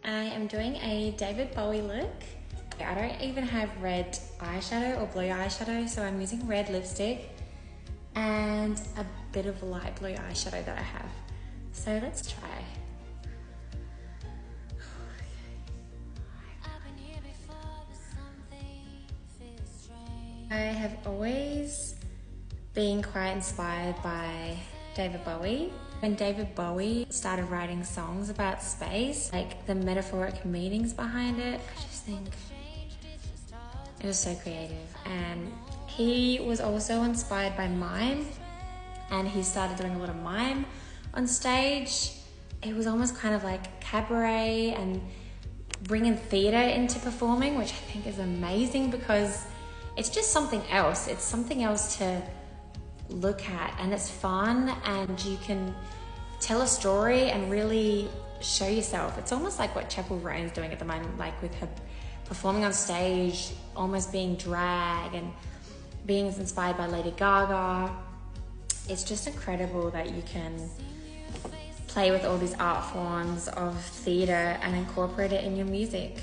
I am doing a David Bowie look. I don't even have red eyeshadow or blue eyeshadow, so I'm using red lipstick and a bit of light blue eyeshadow that I have. So let's try. I have always been quite inspired by David Bowie. When David Bowie started writing songs about space, like the metaphoric meanings behind it, I just think it was so creative. And he was also inspired by mime, and he started doing a lot of mime on stage. It was almost kind of like cabaret and bringing theatre into performing, which I think is amazing because it's just something else. It's something else to look at, and it's fun, and you can tell a story and really show yourself. It's almost like what Chapel Roan's doing at the moment, like with her performing on stage, almost being drag and being inspired by Lady Gaga. It's just incredible that you can play with all these art forms of theatre and incorporate it in your music.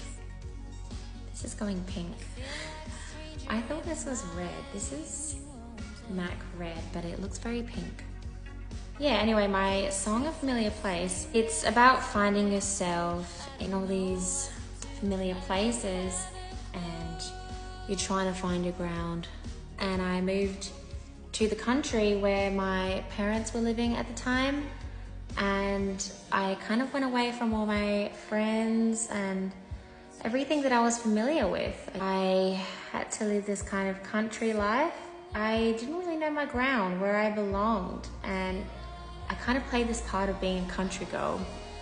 This is going pink. I thought this was red. This is MAC red, but it looks very pink. Yeah, anyway, my song A Familiar Place, it's about finding yourself in all these familiar places and you're trying to find your ground. And I moved to the country where my parents were living at the time, and I kind of went away from all my friends and everything that I was familiar with. I had to live this kind of country life. I didn't really know my ground, where I belonged, and I kind of played this part of being a country girl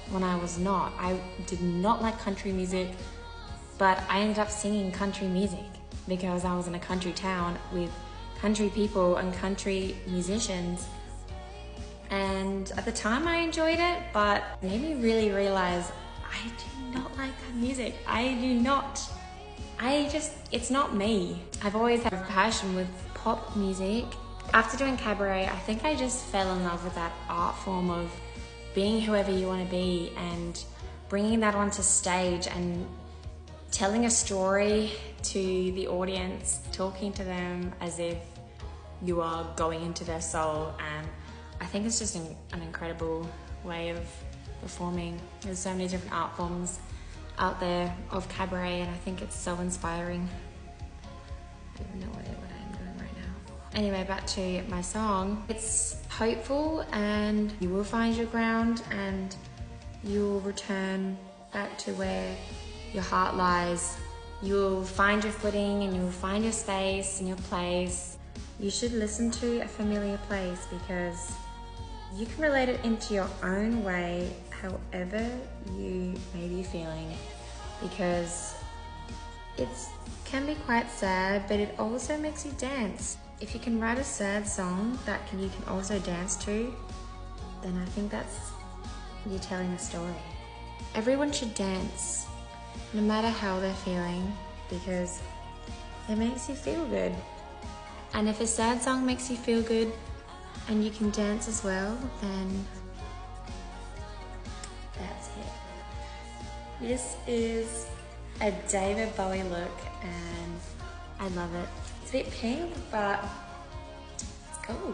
when I was not. I did not like country music, but I ended up singing country music because I was in a country town with country people and country musicians. And at the time I enjoyed it, but it made me really realize I do not like that music. It's not me. I've always had a passion with pop music. After doing cabaret, I think I just fell in love with that art form of being whoever you want to be and bringing that onto stage and telling a story to the audience, talking to them as if you are going into their soul. And I think it's just an incredible way of performing. There's so many different art forms out there of cabaret, and I think it's so inspiring. I don't even know what I'm doing right now. Anyway, back to my song. It's hopeful, and you will find your ground, and you will return back to where your heart lies. You will find your footing, and you will find your space and your place. You should listen to A Familiar Place because you can relate it into your own way, however you may be feeling, because it can be quite sad, but it also makes you dance. If you can write a sad song that you can also dance to, then I think you're telling a story. Everyone should dance, no matter how they're feeling, because it makes you feel good. And if a sad song makes you feel good and you can dance as well, then that's it. This is a David Bowie look and I love it. It's a bit pink, but it's cool.